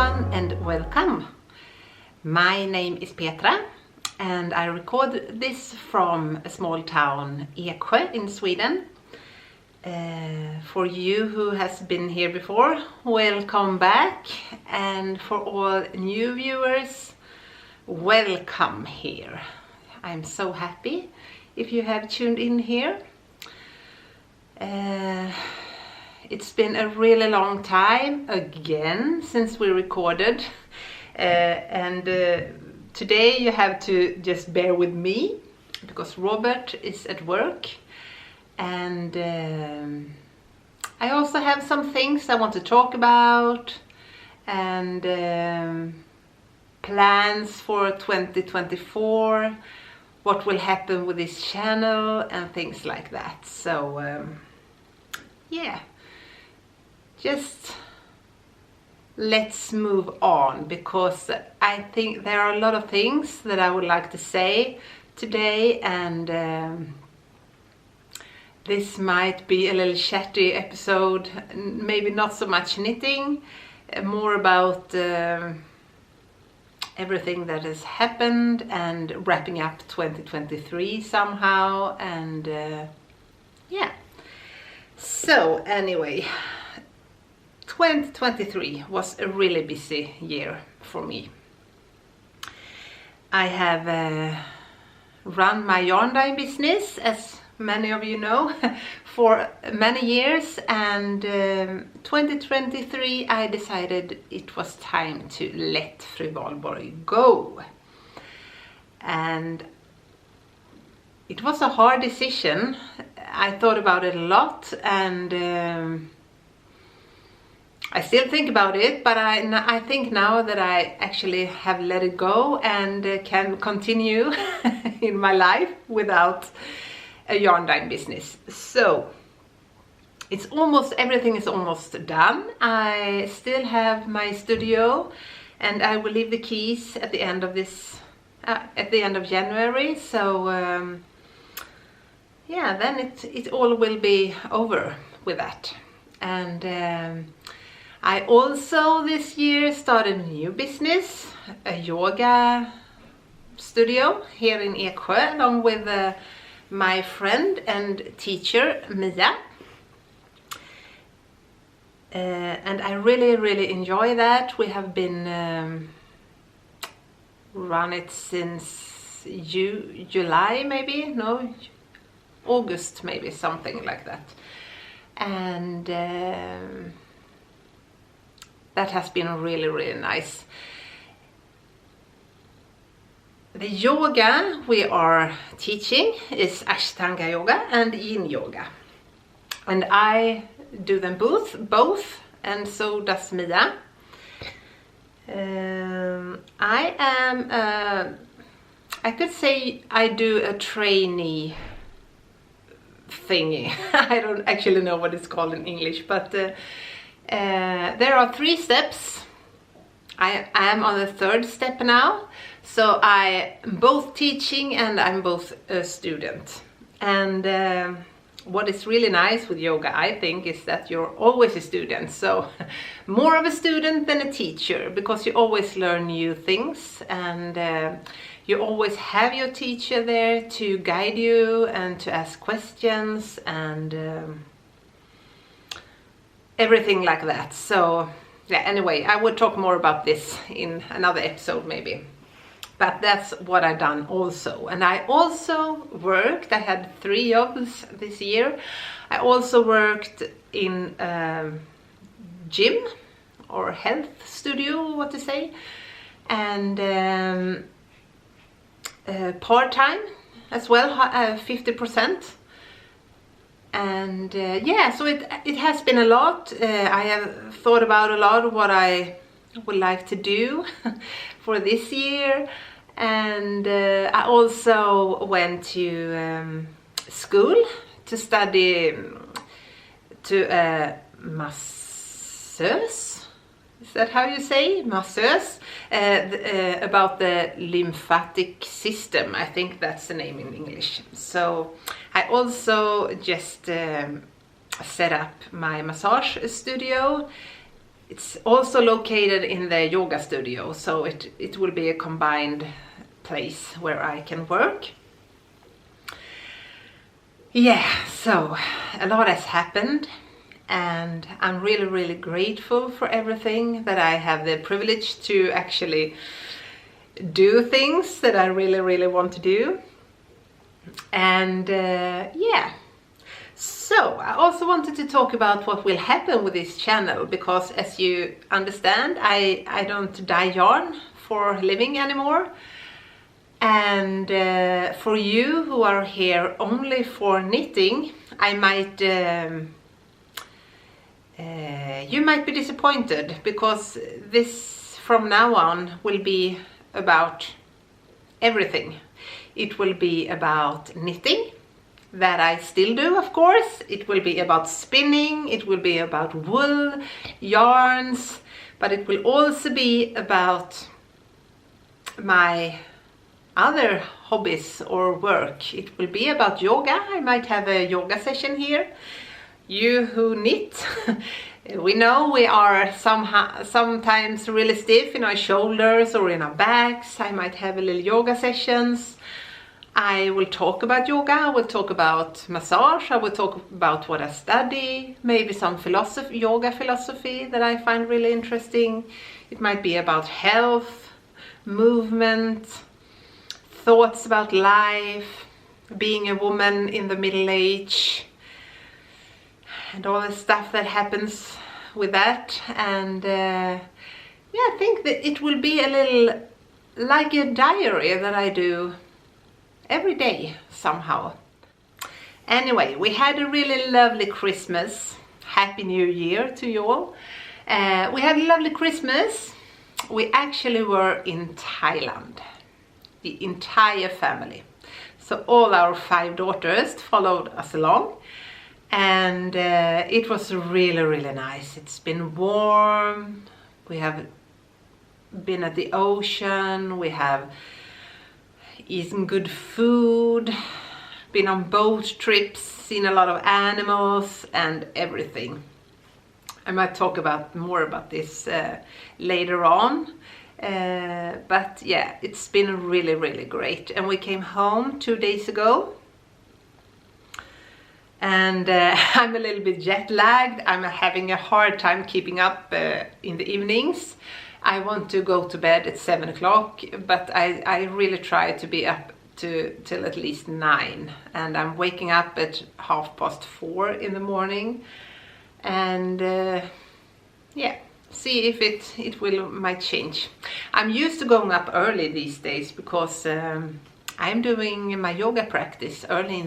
everyone and welcome. My name is Petra and I record this from a small town, Eksjö in Sweden. For you who has been here before, welcome back, and for all new viewers, welcome here. I'm so happy if you have tuned in here. It's been a really long time again since we recorded, and today you have to just bear with me because Robert is at work, and I also have some things I want to talk about and plans for 2024, what will happen with this channel and things like that. So yeah, just let's move on, because I think there are a lot of things that I would like to say today, and this might be a little chatty episode, maybe not so much knitting, more about everything that has happened and wrapping up 2023 somehow, and yeah. So anyway, 2023 was a really busy year for me. I have run my yarn dyeing business, as many of you know, for many years, and 2023 I decided it was time to let Fru Valborg go. And it was a hard decision. I thought about it a lot, and I still think about it, but I think now that I actually have let it go and can continue in my life without a yarn dyeing business. So it's almost, everything is almost done. I still have my studio, and I will leave the keys at the end of this, at the end of January. So yeah, then it all will be over with that. And I also this year started a new business, a yoga studio here in Eksjö, along with my friend and teacher Mia. And I really enjoy that. We have been run it since July, maybe, no, August maybe, something like that. And that has been really nice. The yoga we are teaching is Ashtanga yoga and Yin yoga, and I do them both, and so does Mia. I am I could say I do a trainee thingy. I don't actually know what it's called in English, but there are 3 steps. I am on the 3rd step now, so I'm both teaching and I'm both a student. And what is really nice with yoga, I think, is that you're always a student. So more of a student than a teacher, because you always learn new things, and you always have your teacher there to guide you and to ask questions and everything like that. So yeah, anyway, I will talk more about this in another episode maybe. But that's what I've done also. And I also worked, I had 3 jobs this year. I also worked in gym or health studio, what to say, and part-time as well, 50%. And yeah, so it has been a lot. I have thought about a lot what I would like to do for this year, and I also went to school to study to masseuse. Is that how you say? Masseuse? About the lymphatic system. I think that's the name in English. So I also just set up my massage studio it's also located in the yoga studio, so it will be a combined place where I can work. Yeah, so a lot has happened, and I'm really, really grateful for everything, that I have the privilege to actually do things that I really, really want to do. And yeah, so I also wanted to talk about what will happen with this channel, because as you understand, I don't dye yarn for a living anymore. And for you who are here only for knitting, I might you might be disappointed, because this from now on will be about everything. It will be about knitting, that I still do, of course. It will be about spinning, it will be about wool, yarns, but it will also be about my other hobbies or work. It will be about yoga. I might have a yoga session here. You who knit, we know we are sometimes really stiff in our shoulders or in our backs. I might have a little yoga sessions. I will talk about yoga, I will talk about massage, I will talk about what I study, maybe some yoga philosophy that I find really interesting. It might be about health, movement, thoughts about life, being a woman in the middle age, and all the stuff that happens with that. And yeah, I think that it will be a little like a diary that I do every day somehow. Anyway, we had a really lovely Christmas. Happy New Year to you all. We had a lovely Christmas. We actually were in Thailand, the entire family. So all our 5 daughters followed us along, and it was really, really nice. It's been warm, we have been at the ocean, we have eaten good food, been on boat trips, seen a lot of animals and everything. I might talk more about this later on. But yeah, it's been really, really great. And we came home 2 days ago. And I'm a little bit jet lagged. I'm having a hard time keeping up in the evenings. I want to go to bed at 7 o'clock, but I really try to be up till at least 9. And I'm waking up at 4:30 in the morning. And yeah, see if it might change. I'm used to going up early these days, because I'm doing my yoga practice early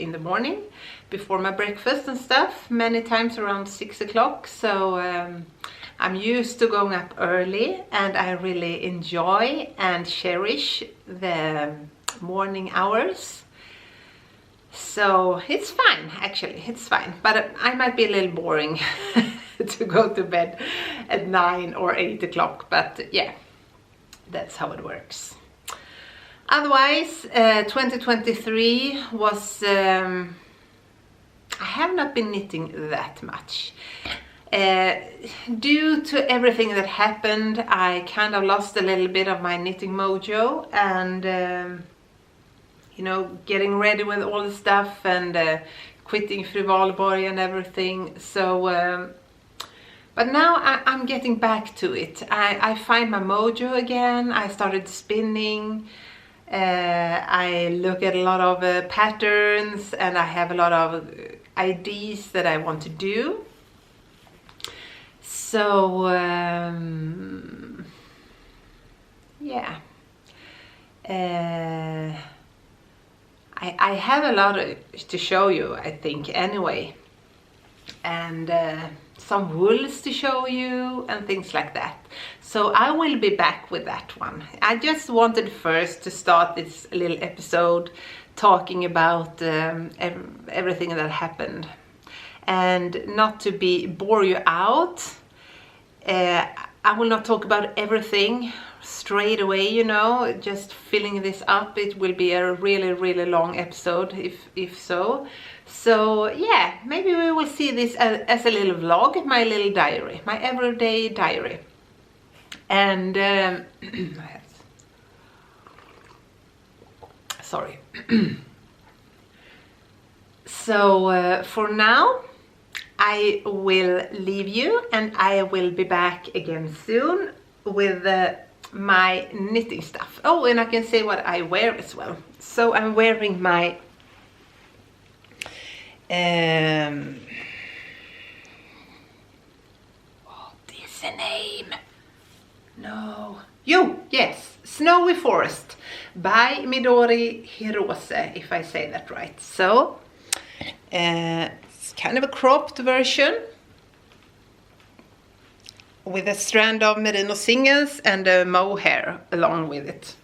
in the morning before my breakfast and stuff, many times around 6 o'clock. So I'm used to going up early, and I really enjoy and cherish the morning hours. So it's fine, actually, it's fine. But I might be a little boring to go to bed at 9 or 8 o'clock, but yeah, that's how it works. Otherwise, 2023 was, I have not been knitting that much. Due to everything that happened, I kind of lost a little bit of my knitting mojo, and you know, getting ready with all the stuff, and quitting Fru Valborg and everything. So but now I'm getting back to it. I find my mojo again. I started spinning. I look at a lot of patterns, and I have a lot of ideas that I want to do. So yeah, I have a lot to show you, I think, anyway, and some wools to show you and things like that. So I will be back with that one. I just wanted first to start this little episode talking about everything that happened, and not to bore you out. I will not talk about everything straight away, you know, just filling this up. It will be a really, really long episode if so. So yeah, maybe we will see this as a little vlog, my little diary, my everyday diary. And sorry. So for now I will leave you, and I will be back again soon with my knitting stuff. Oh, and I can say what I wear as well. So I'm wearing my what is the name? No. Yes, Snowy Forest by Midori Hirose, if I say that right. So it's kind of a cropped version with a strand of merino singles and a mohair along with it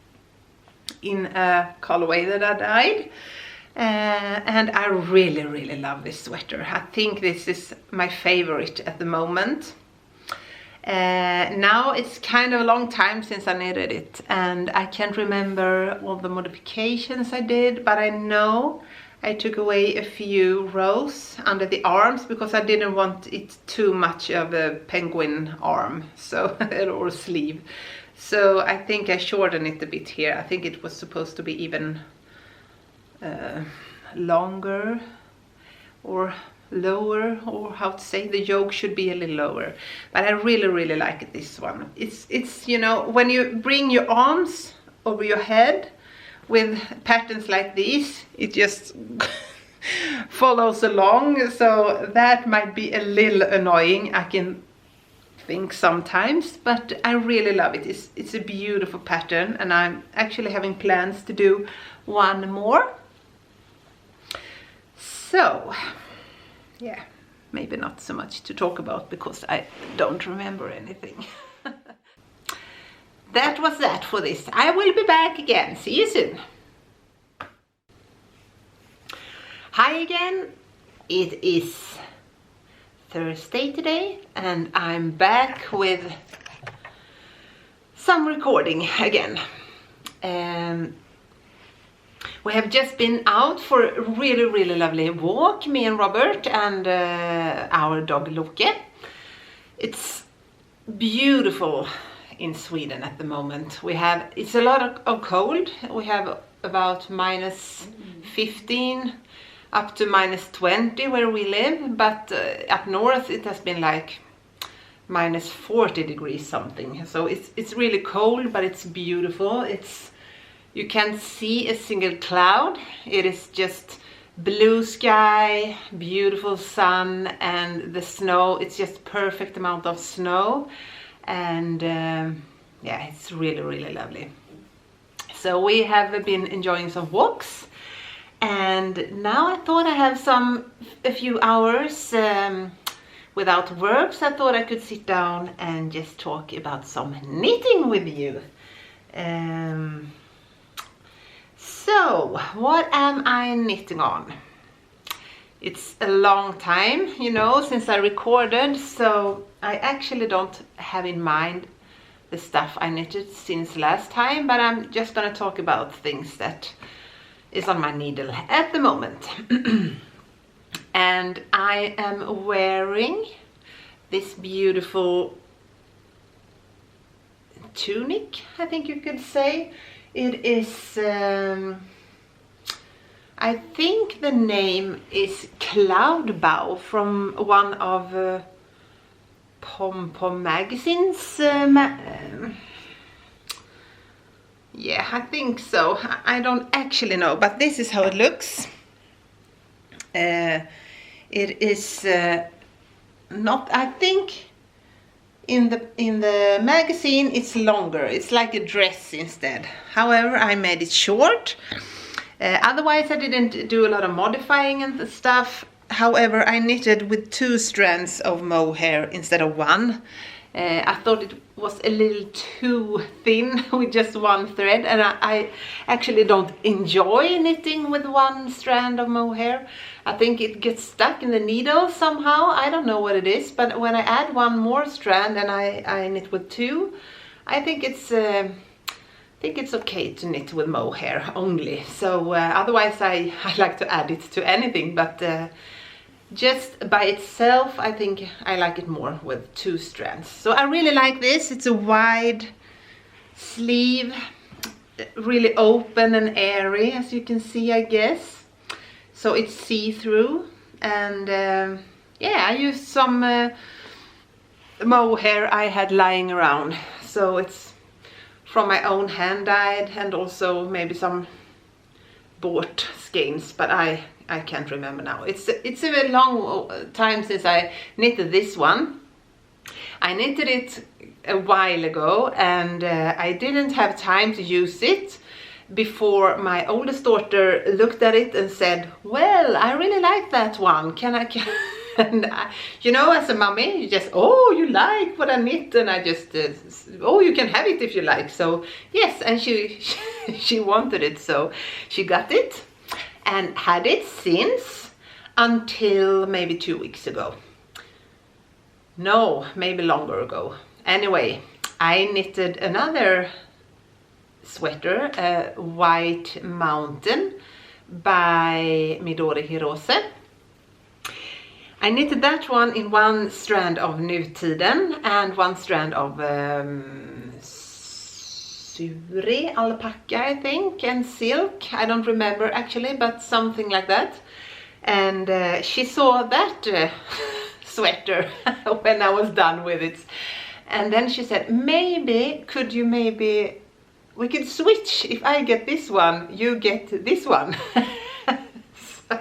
in a colorway that I dyed. And I really love this sweater. I think this is my favorite at the moment. Now it's kind of a long time since I knitted it, and I can't remember all the modifications I did, but I know I took away a few rows under the arms because I didn't want it too much of a penguin arm, so or sleeve. So I think I shortened it a bit here. I think it was supposed to be even longer or lower, or how to say, the yoke should be a little lower, but I really like this one. It's you know, when you bring your arms over your head with patterns like these, it just follows along, so that might be a little annoying, I can think sometimes, but I really love it. It's a beautiful pattern, and I'm actually having plans to do one more. So yeah, maybe not so much to talk about because I don't remember anything. That was that for this. I will be back again. See you soon. Hi again. It is Thursday today, and I'm back with some recording again. We have just been out for a really lovely walk, me and Robert and our dog Loke. It's beautiful in Sweden at the moment. It's a lot of cold. We have about -15 up to -20 where we live, but up north it has been like -40 degrees something. So it's really cold, but it's beautiful. You can't see a single cloud. It is just blue sky, beautiful sun, and the snow. It's just perfect amount of snow, and yeah, it's really lovely. So we have been enjoying some walks, and now I thought I have a few hours without work, so I thought I could sit down and just talk about some knitting with you. So, what am I knitting on? It's a long time, you know, since I recorded, so I actually don't have in mind the stuff I knitted since last time, but I'm just gonna talk about things that is on my needle at the moment. And I am wearing this beautiful tunic, I think you could say. It is, I think the name is Cloudbow from one of Pom Pom Magazine's, yeah, I think so. I don't actually know, but this is how it looks. It is not, I think in the magazine it's longer. It's like a dress instead. However, I made it short. Otherwise I didn't do a lot of modifying and stuff. However, I knitted with 2 strands of mohair instead of 1. I thought it was a little too thin with just 1 thread, and I actually don't enjoy knitting with 1 strand of mohair. I think it gets stuck in the needle somehow. I don't know what it is, but when I add 1 more strand and I knit with 2, I think it's think it's okay to knit with mohair only. So otherwise I like to add it to anything, but just by itself I think I like it more with 2 strands. So I really like this. It's a wide sleeve, really open and airy, as you can see, I guess. So it's see-through, and yeah, I used some mohair I had lying around. So it's from my own hand dyed, and also maybe some bought skeins, but I can't remember now. It's a very long time since I knitted this one. I knitted it a while ago, and I didn't have time to use it before my oldest daughter looked at it and said, well, I really like that one, can I and you know, as a mummy, you just, oh, you like what I knit, and I just oh, you can have it if you like. So yes, and she wanted it, so she got it and had it since, until maybe 2 weeks ago. No, maybe longer ago. Anyway, I knitted another sweater, White Mountain by Midori Hirose. I knitted that one in 1 strand of Nutiden and 1 strand of Suri alpaca, I think, and silk. I don't remember actually, but something like that. And she saw that sweater when I was done with it, and then she said, maybe we could switch. If I get this one, you get this one. So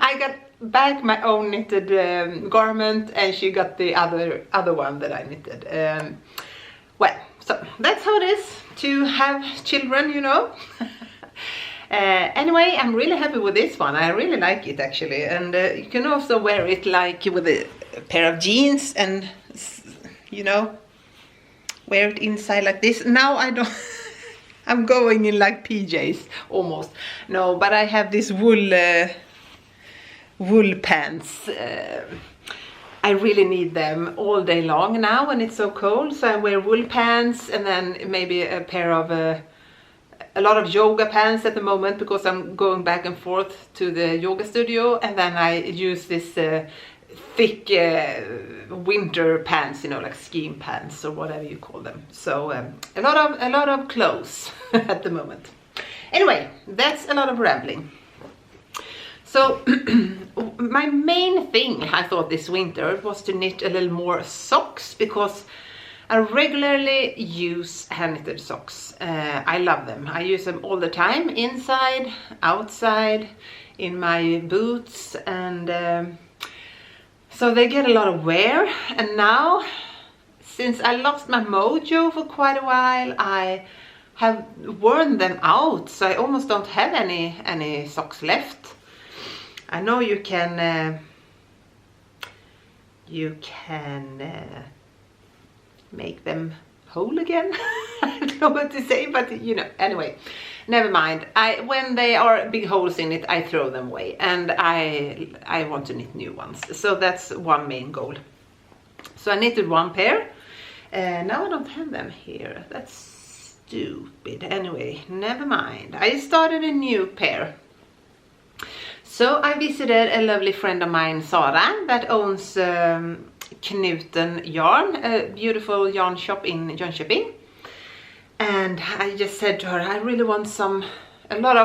I got back my own knitted garment, and she got the other one that I knitted. Well, so that's how it is to have children, you know. Anyway, I'm really happy with this one. I really like it actually, and you can also wear it like with a pair of jeans, and you know, wear it inside like this. Now I don't I'm going in like PJs almost. No, but I have this wool pants. I really need them all day long now when it's so cold, so I wear wool pants, and then maybe a pair of a lot of yoga pants at the moment, because I'm going back and forth to the yoga studio, and then I use this thick winter pants, you know, like skiing pants or whatever you call them. So a lot of clothes at the moment. Anyway, that's a lot of rambling. So my main thing I thought this winter was to knit a little more socks, because I regularly use hand knitted socks. I love them. I use them all the time, inside, outside, in my boots, and so they get a lot of wear. And now, since I lost my mojo for quite a while, I have worn them out, so I almost don't have any socks left. I know you can make them whole again. I don't know what to say, but you know, anyway, never mind. When they are big holes in it, I throw them away, and I want to knit new ones. So that's one main goal. So I knitted 1 pair. Now I don't have them here. That's stupid. Anyway, never mind. I started a new pair. So I visited a lovely friend of mine, Sara, that owns Knuten Yarn, a beautiful yarn shop in Jönköping. And I just said to her, I really want a lot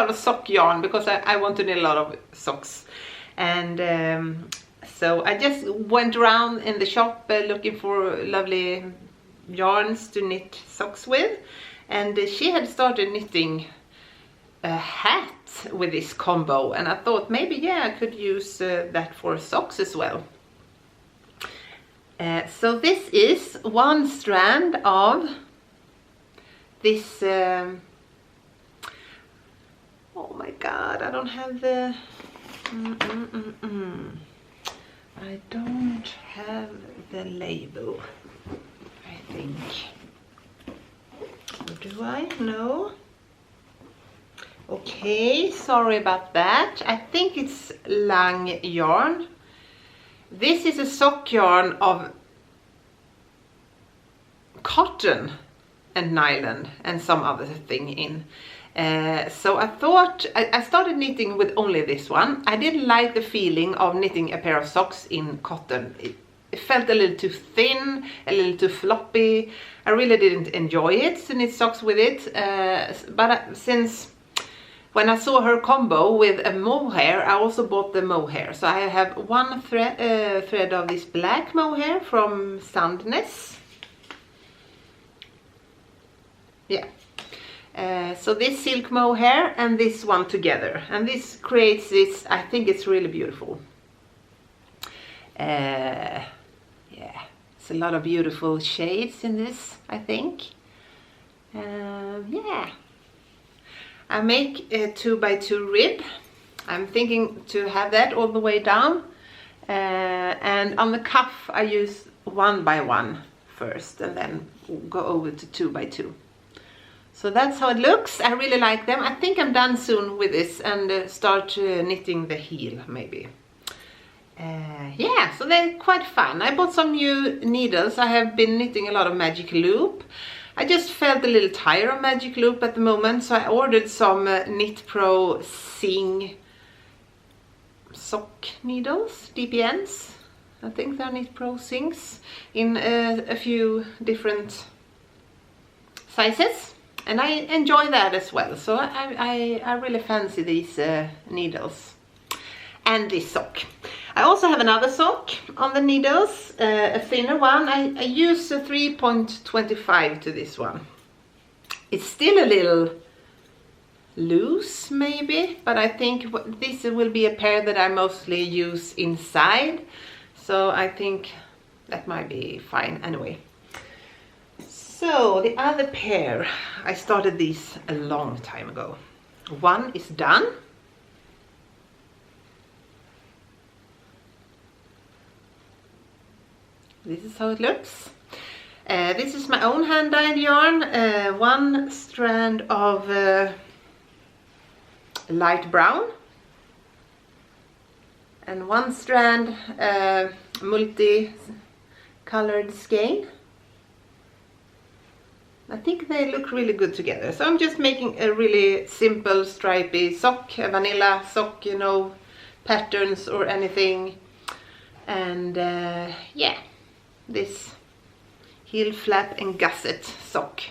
of sock yarn, because I want to knit a lot of socks. And so I just went around in the shop looking for lovely yarns to knit socks with. And she had started knitting a hat with this combo, and I thought maybe, yeah, I could use that for socks as well. So this is 1 strand of this oh my god, I don't have the I don't have the label, I think. Or do I? No. Okay, sorry about that. I think it's Lang yarn. This is a sock yarn of cotton, and nylon and some other thing in. So I thought, I started knitting with only this one. I didn't like the feeling of knitting a pair of socks in cotton. It felt a little too thin, a little too floppy. I really didn't enjoy it to knit socks with it. But since when I saw her combo with a mohair, I also bought the mohair. So I have one thread of this black mohair from Sandnes. Yeah. So this silk mohair and this one together, and this creates this, I think it's really beautiful. Yeah, it's a lot of beautiful shades in this, I think. Yeah, I make a 2x2 rib. I'm thinking to have that all the way down, and on the cuff I use 1x1 first and then go over to 2x2. So that's how it looks. I really like them. I think I'm done soon with this and start knitting the heel maybe. Yeah, so they're quite fun. I bought some new needles. I have been knitting a lot of magic loop. I just felt a little tired of magic loop at the moment, so I ordered some Knit Pro Sing sock needles, DPNs. I think they're Knit Pro Sings in a few different sizes. And I enjoy that as well, so I really fancy these needles and this sock. I also have another sock on the needles, a thinner one. I use a 3.25 to this one. It's still a little loose maybe, but I think this will be a pair that I mostly use inside, so I think that might be fine anyway. So the other pair, I started these a long time ago. One is done. This is how it looks. This is my own hand-dyed yarn. One strand of light brown and one strand multi-colored skein. I think they look really good together. So I'm just making a really simple stripy sock, a vanilla sock, you know, patterns or anything. And yeah, this heel flap and gusset sock.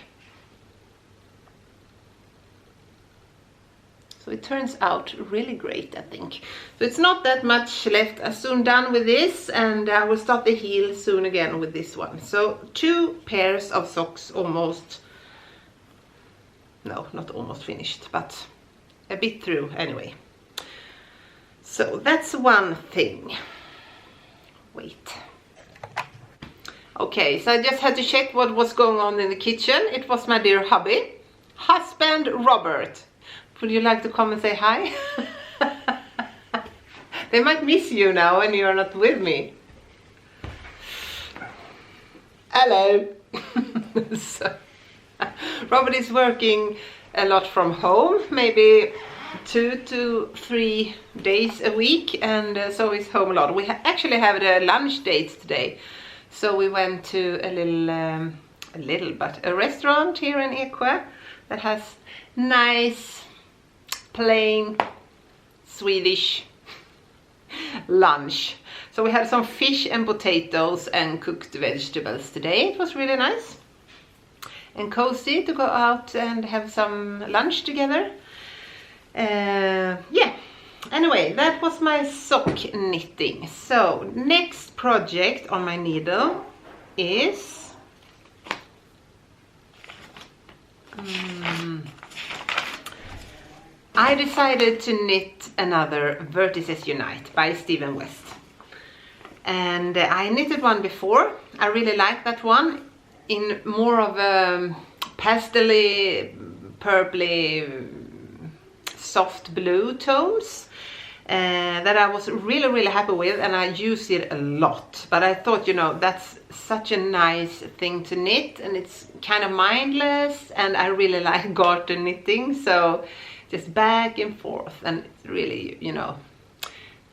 So it turns out really great, I think. So it's not that much left. I'm soon done with this, and I will start the heel soon again with this one. So 2 pairs of socks almost, no, not almost finished, but a bit through anyway. So that's one thing. Wait. Okay, so I just had to check what was going on in the kitchen. It was my dear husband Robert. Would you like to come and say hi? They might miss you now when you're not with me. Hello. So, Robert is working a lot from home, maybe 2 to 3 days a week, and so he's home a lot. We actually have a lunch date today, so we went to a restaurant here in Eksjö that has nice plain Swedish lunch. So we had some fish and potatoes and cooked vegetables today. It was really nice and cozy to go out and have some lunch together. Yeah, anyway, that was my sock knitting. So next project on my needle is I decided to knit another Vertices Unite by Stephen West. And I knitted one before. I really like that one in more of a pastel-y, purpley, soft blue tones that I was really happy with, and I use it a lot. But I thought, you know, that's such a nice thing to knit, and it's kind of mindless, and I really like garter knitting, so just back and forth, and it's really, you know,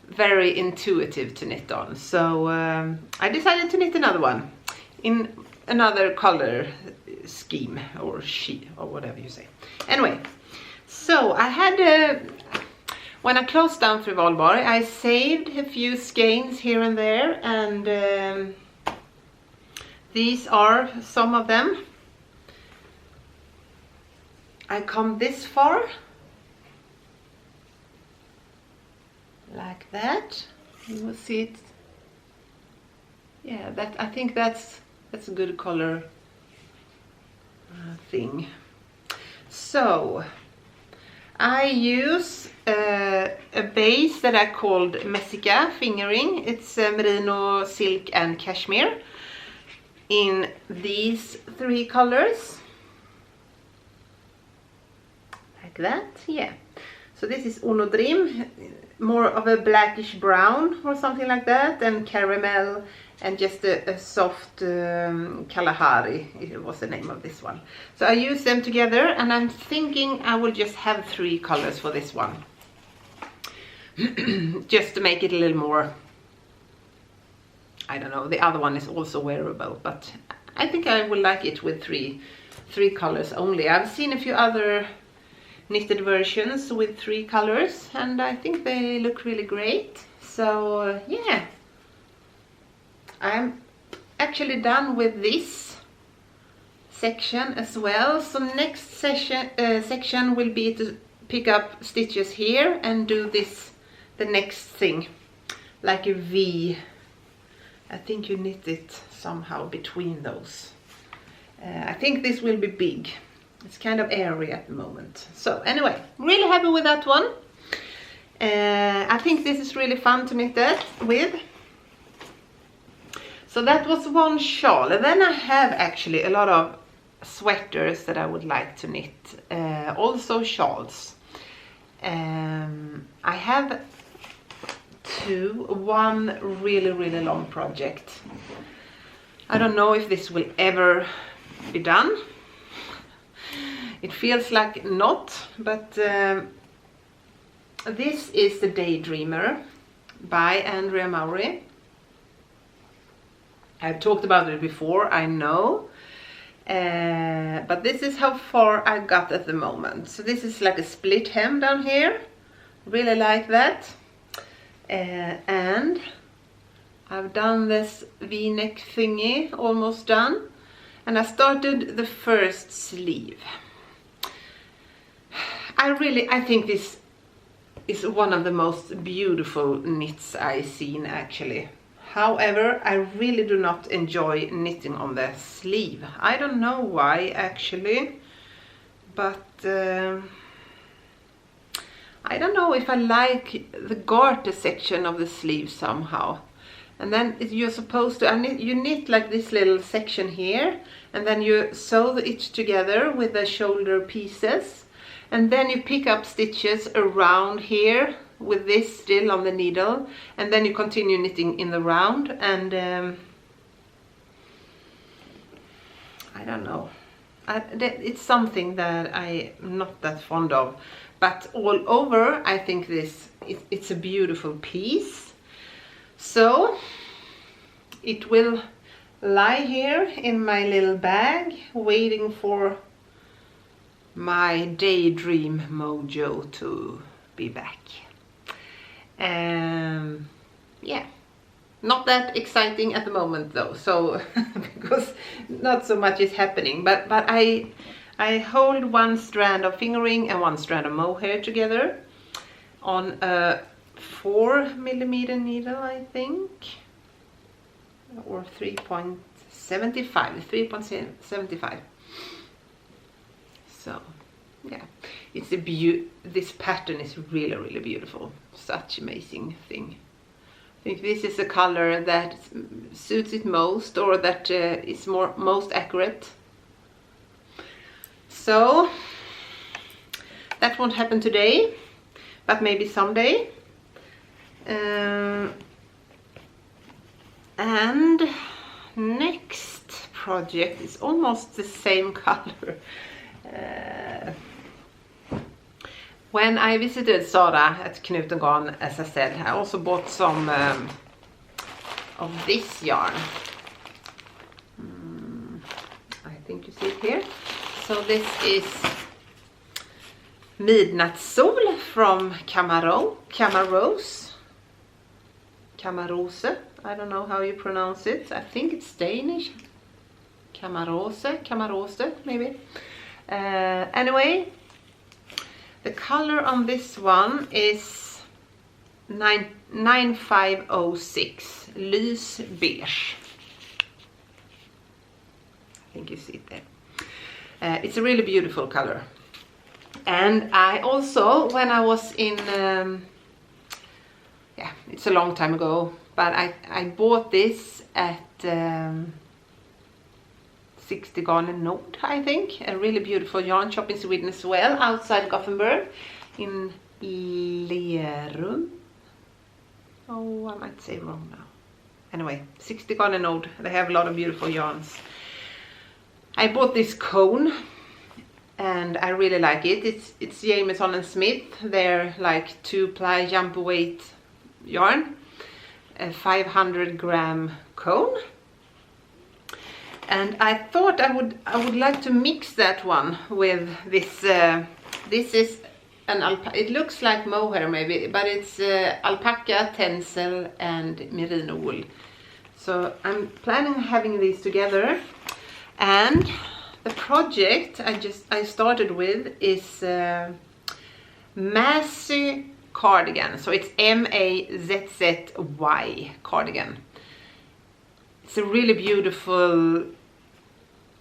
very intuitive to knit on. So I decided to knit another one in another color scheme or sheet or whatever you say. Anyway, so I had when I closed down Fru Valborg, I saved a few skeins here and there, and these are some of them. I come this far, like that. You will see it. Yeah, that, I think that's a good color thing. So I use a base that I called Messica fingering. It's merino, silk and cashmere in these 3 colors, like that. Yeah, so this is Uno Dream, more of a blackish brown or something like that, and caramel, and just a soft Kalahari, it was the name of this one. So I use them together, and I'm thinking I will just have 3 colors for this one. Just to make it a little more, I don't know, the other one is also wearable, but I think I will like it with three colors only. I've seen a few other knitted versions with 3 colors, and I think they look really great. So yeah, I'm actually done with this section as well. So next section will be to pick up stitches here and do this, the next thing, like a V. I think you knit it somehow between those. I think this will be big. It's kind of airy at the moment. So anyway, really happy with that one. I think this is really fun to knit that with. So that was one shawl, and then I have actually a lot of sweaters that I would like to knit, also shawls. I have 2, one really long project. I don't know if this will ever be done. It feels like not, but this is The Daydreamer by Andrea Mowry. I've talked about it before, I know, but this is how far I got at the moment. So this is like a split hem down here, really like that, and I've done this V-neck thingy, almost done, and I started the first sleeve. I think this is one of the most beautiful knits I've seen actually. However, I really do not enjoy knitting on the sleeve. I don't know why actually, but I don't know if I like the garter section of the sleeve somehow. And then you're supposed to, you knit like this little section here, and then you sew it together with the shoulder pieces, and then you pick up stitches around here with this still on the needle, and then you continue knitting in the round, and I don't know, it's something that I'm not that fond of, but all over I think it's a beautiful piece. So it will lie here in my little bag waiting for my daydream mojo to be back. Yeah, not that exciting at the moment though, so because not so much is happening, but I hold one strand of fingering and one strand of mohair together on a 4mm needle, I think, or 3.75. So yeah, it's this pattern is really beautiful, such amazing thing. I think this is the color that suits it most, or that is most accurate. So that won't happen today, but maybe someday. And next project is almost the same color. When I visited Sara at Knut & Garn, as I said, I also bought some of this yarn. I think you see it here. So this is Midnight Sol from Camarose. I don't know how you pronounce it. I think it's Danish. Camarose, maybe. Anyway, the color on this one is 9506, lys beige. I think you see it there. It's a really beautiful color. And I also, when I was in, yeah, it's a long time ago, but I bought this at 60 Garn & Nord, I think. A really beautiful yarn shop in Sweden as well, outside Gothenburg, in Lerum. Oh, I might say wrong now. Anyway, 60 Garn & Nord, they have a lot of beautiful yarns. I bought this cone and I really like it. It's Jameson & Smith. They're like 2-ply jump weight yarn, a 500 gram cone. And I thought I would like to mix that one with this. This is an alpaca. It looks like mohair maybe, but it's alpaca, tencel, and merino wool. So I'm planning on having these together. And the project I started with is Massy Cardigan. So it's Mazzy Cardigan. It's a really beautiful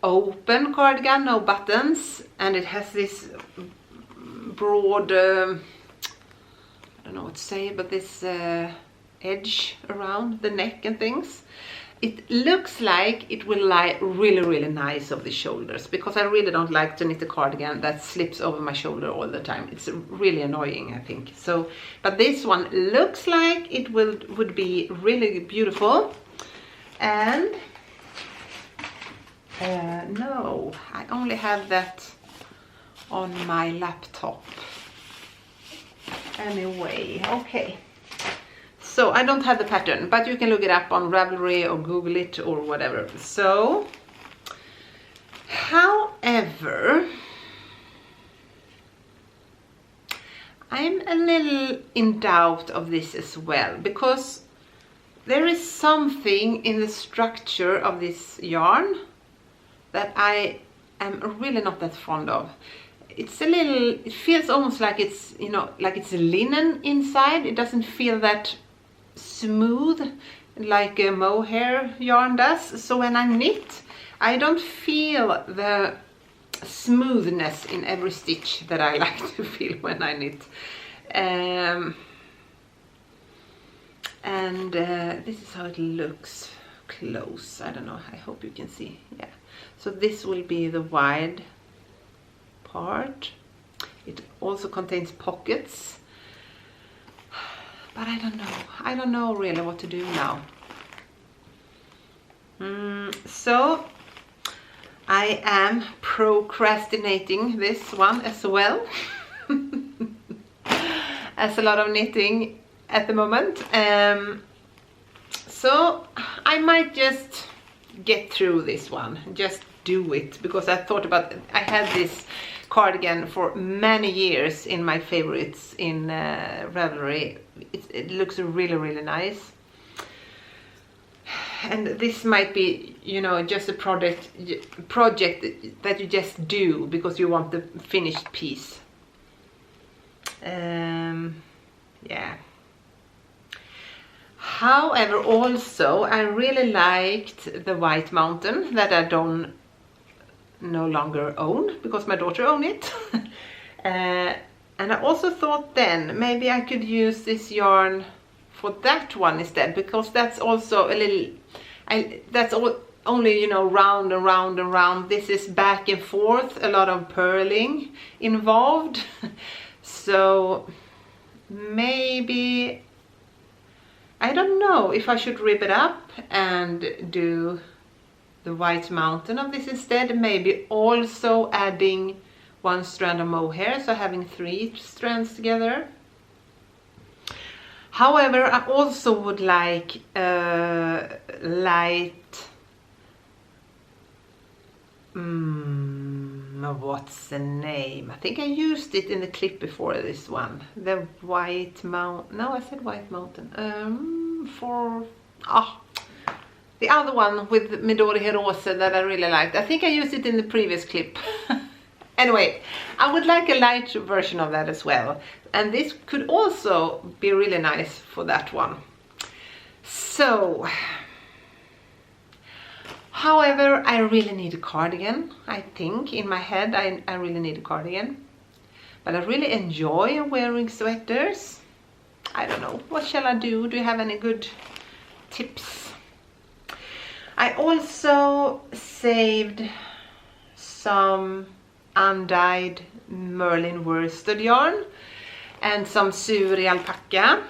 open cardigan, no buttons, and it has this broad, I don't know what to say, but this edge around the neck and things. It looks like it will lie really nice over the shoulders, because I really don't like to knit a cardigan that slips over my shoulder all the time. It's really annoying, I think. So, but this one looks like it would be really beautiful. And no, I only have that on my laptop. Anyway, okay. So I don't have the pattern, but you can look it up on Ravelry or Google it or whatever. So, however, I'm a little in doubt of this as well, because there is something in the structure of this yarn that I am really not that fond of. It's a little, it feels almost like it's, you know, like it's linen inside. It doesn't feel that smooth like a mohair yarn does. So when I knit, I don't feel the smoothness in every stitch that I like to feel when I knit. This is how it looks close. I don't know, I hope you can see. Yeah, so this will be the wide part. It also contains pockets, but I don't know really what to do now. So I am procrastinating this one as well as a lot of knitting at the moment. So I might just get through this one, just do it, because I thought about it. I had this cardigan for many years in my favorites in Ravelry. It looks really nice, and this might be, you know, just a project that you just do because you want the finished piece. Yeah. However, also I really liked the White Mountain that I no longer own because my daughter owned it. And I also thought then maybe I could use this yarn for that one instead, because that's also a little, only, you know, round and round and round. This is back and forth, a lot of purling involved. So maybe, I don't know if I should rip it up and do the White Mountain of this instead. Maybe also adding one strand of mohair, so having 3 strands together. However, I also would like light What's the name? I think I used it in the clip before this one. The White Mountain. No, I said White Mountain. The other one with Midori Rose that I really liked. I think I used it in the previous clip. Anyway, I would like a light version of that as well. And this could also be really nice for that one. So, however, I really need a cardigan. I think in my head I really need a cardigan. But I really enjoy wearing sweaters. I don't know, what shall I do? Do you have any good tips? I also saved some undyed Merlin worsted yarn and some Suri alpaca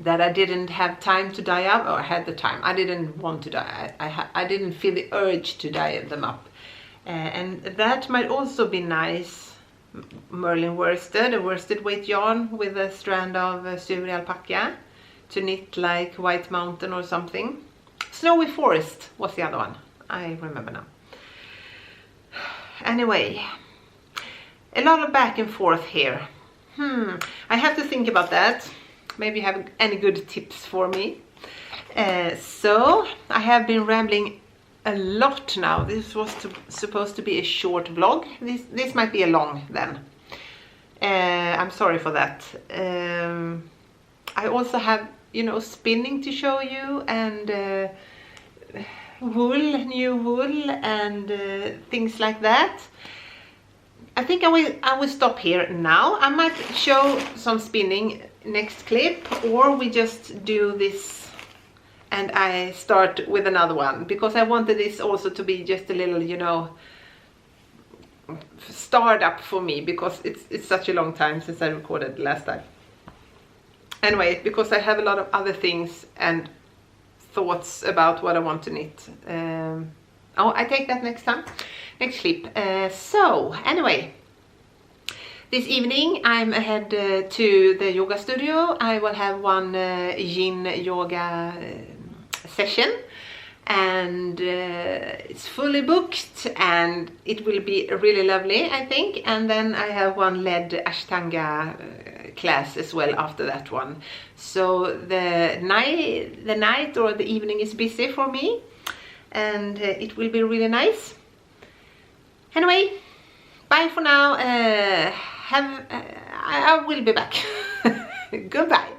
that I didn't have time to dye up, or I had the time. I didn't want to dye. I didn't feel the urge to dye them up. And that might also be nice. Merlin worsted, a worsted weight yarn with a strand of Suri alpaca to knit like White Mountain or something. Snowy Forest was the other one. I remember now. Anyway, a lot of back and forth here. I have to think about that. Maybe you have any good tips for me. So I have been rambling a lot now. This was supposed to be a short vlog. This might be a long then. I'm sorry for that. I also have, you know, spinning to show you, and new wool and things like that. I think I will stop here now. I might show some spinning next clip, or we just do this and I start with another one, because I wanted this also to be just a little, you know, startup for me, because it's such a long time since I recorded last time. Anyway, because I have a lot of other things and thoughts about what I want to knit. I take that next time, next clip. So anyway, this evening I'm ahead to the yoga studio. I will have one yin yoga session, and it's fully booked, and it will be really lovely, I think. And then I have one led Ashtanga class as well after that one. So the night or the evening is busy for me, and it will be really nice. Anyway, bye for now. I will be back. Goodbye.